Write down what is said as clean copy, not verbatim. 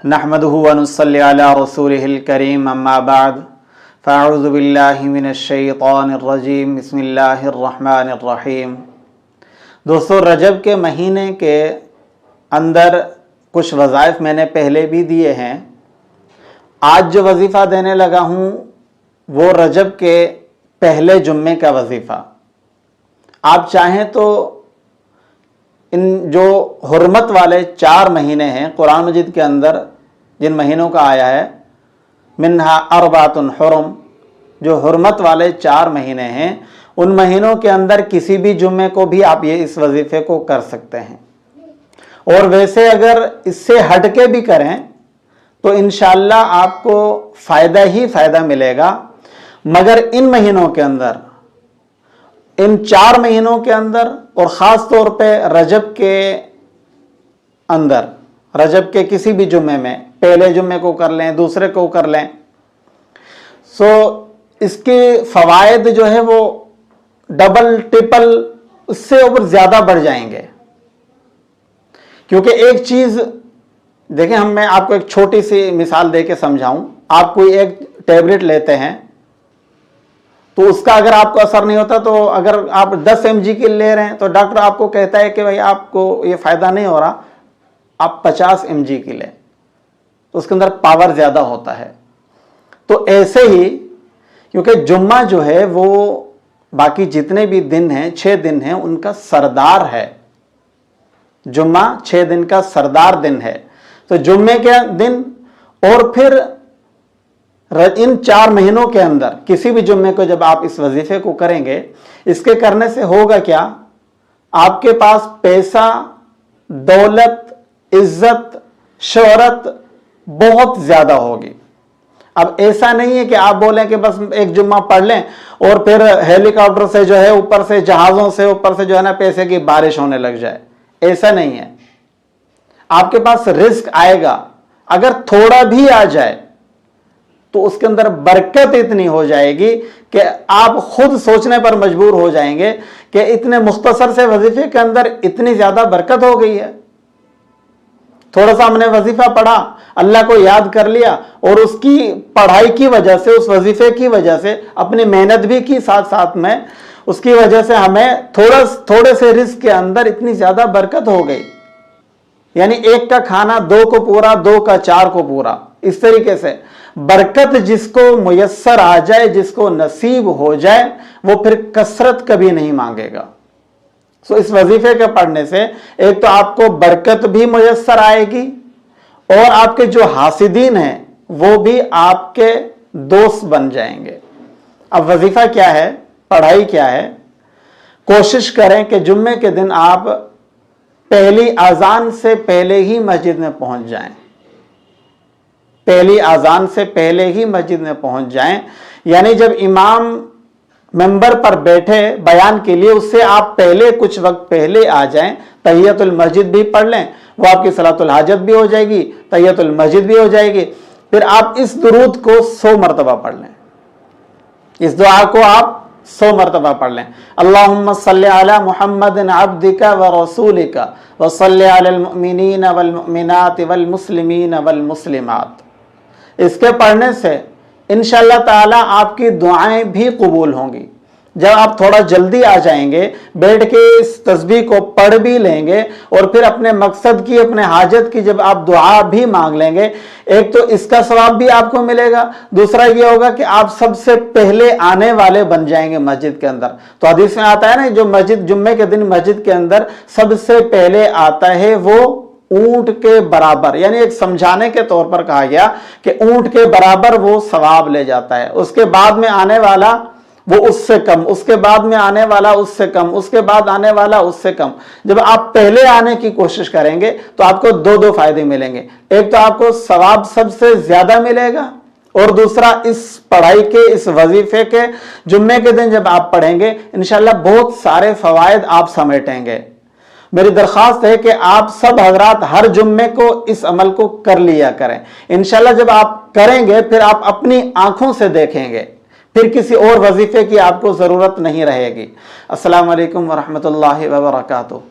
नहमदुहु व नुसल्ली अला रसूलिहिल करीम अम्मा बाद फ़अऊज़ु बिल्लाहि मिनश शैतानिर रजीम बिस्मिल्लाहिर रहमानिर रहीम। दोस्तों, रजब के महीने के अंदर कुछ वज़ाइफ मैंने पहले भी दिए हैं। आज जो वजीफ़ा देने लगा हूँ वो रजब के पहले जुम्मे का वजीफ़ा। आप चाहें तो इन जो हुर्मत वाले 4 महीने हैं कुरान मजीद के अंदर, जिन महीनों का आया है मिन्हा अरबातुन हुरुम, जो हुर्मत वाले 4 महीने हैं, उन महीनों के अंदर किसी भी जुम्मे को भी आप ये इस वजीफे को कर सकते हैं। और वैसे अगर इससे हट के भी करें तो इंशाअल्लाह आपको फ़ायदा ही फ़ायदा मिलेगा। मगर इन महीनों के अंदर, इन 4 महीनों के अंदर और ख़ास तौर पे रजब के अंदर, रजब के किसी भी जुम्मे में, पहले जुम्मे को कर लें, दूसरे को कर लें, इसके फ़वाइद जो है वो डबल ट्रिपल उससे ऊपर ज़्यादा बढ़ जाएंगे। क्योंकि एक चीज़ देखें, मैं आपको एक छोटी सी मिसाल दे के समझाऊं। आप कोई एक टैबलेट लेते हैं तो उसका अगर आपको असर नहीं होता, तो अगर आप 10 mg की ले रहे हैं तो डॉक्टर आपको कहता है कि भाई आपको ये फ़ायदा नहीं हो रहा, आप 50 mg की लें, तो उसके अंदर पावर ज़्यादा होता है। तो ऐसे ही, क्योंकि जुम्मा जो है वो बाकी जितने भी दिन हैं, 6 दिन हैं, उनका सरदार है। जुम्मा 6 दिन का सरदार दिन है। तो जुम्मे के दिन और फिर इन 4 महीनों के अंदर किसी भी जुम्मे को जब आप इस वजीफे को करेंगे, इसके करने से होगा क्या, आपके पास पैसा, दौलत, इज्जत, शोहरत बहुत ज्यादा होगी। अब ऐसा नहीं है कि आप बोलें कि बस एक जुम्मा पढ़ लें और फिर हेलीकॉप्टर से जो है ऊपर से, जहाज़ों से ऊपर से जो है ना पैसे की बारिश होने लग जाए। ऐसा नहीं है। आपके पास रिस्क आएगा, अगर थोड़ा भी आ जाए तो उसके अंदर बरकत इतनी हो जाएगी कि आप खुद सोचने पर मजबूर हो जाएंगे कि इतने मुख्तसर से वजीफे के अंदर इतनी ज्यादा बरकत हो गई है। थोड़ा सा हमने वजीफा पढ़ा, अल्लाह को याद कर लिया और उसकी पढ़ाई की वजह से, उस वजीफे की वजह से अपनी मेहनत भी की साथ साथ में, उसकी वजह से हमें थोड़े से रिस्क के अंदर इतनी ज्यादा बरकत हो गई। यानी एक का खाना 2 को पूरा, 2 का 4 को पूरा। इस तरीके से बरकत जिसको मुयस्सर आ जाए, जिसको नसीब हो जाए, वो फिर कसरत कभी नहीं मांगेगा। इस वजीफे के पढ़ने से एक तो आपको बरकत भी मुयस्सर आएगी और आपके जो हासिदीन हैं वो भी आपके दोस्त बन जाएंगे। अब वजीफा क्या है, पढ़ाई क्या है? कोशिश करें कि जुम्मे के दिन आप पहली अजान से पहले ही मस्जिद में पहुंच जाएं। पहली अजान से पहले ही मस्जिद में पहुंच जाएं, यानी जब इमाम मेंबर पर बैठे बयान के लिए, उससे आप पहले, कुछ वक्त पहले आ जाएं। तहियतुल मस्जिद भी पढ़ लें, वो आपकी सलातुल हाजत भी हो जाएगी, तहियतुल मस्जिद भी हो जाएगी। फिर आप इस दुरूद को 100 मरतबा पढ़ लें, इस दुआ को आप 100 मरतबा पढ़ लें। अल्लाहुम्मा सल्ली अला मुहम्मदिन अब्दिका व रसूलिका व सल्ली अलल मुमिनीन वल मुमिनात वल मुस्लिमीन वल मुस्लिमात। इसके पढ़ने से इंशाअल्लाह ताला आपकी दुआएं भी कबूल होंगी। जब आप थोड़ा जल्दी आ जाएंगे, बैठ के इस तस्बीह को पढ़ भी लेंगे और फिर अपने मकसद की, अपने हाजत की जब आप दुआ भी मांग लेंगे, एक तो इसका सवाब भी आपको मिलेगा, दूसरा ये होगा कि आप सबसे पहले आने वाले बन जाएंगे मस्जिद के अंदर। तो हदीस में आता है ना, जो मस्जिद जुम्मे के दिन मस्जिद के अंदर सबसे पहले आता है वो ऊंट के बराबर, यानी एक समझाने के तौर पर कहा गया कि ऊंट के बराबर वो सवाब ले जाता है। उसके बाद में आने वाला वो उससे कम, उसके बाद में आने वाला उससे कम, उसके बाद आने वाला उससे कम। जब आप पहले आने की कोशिश करेंगे तो आपको 2 फायदे मिलेंगे। एक तो आपको सवाब सबसे ज्यादा मिलेगा और दूसरा इस पढ़ाई के, इस वजीफे के जुम्मे के दिन जब आप पढ़ेंगे, इंशाअल्लाह बहुत सारे फवायद आप समेटेंगे। मेरी दरख्वास्त है कि आप सब हजरात हर जुम्मे को इस अमल को कर लिया करें। इंशाअल्लाह जब आप करेंगे फिर आप अपनी आंखों से देखेंगे, फिर किसी और वजीफे की आपको जरूरत नहीं रहेगी। अस्सलाम वालेकुम व रहमतुल्लाहि व बरकातुहू।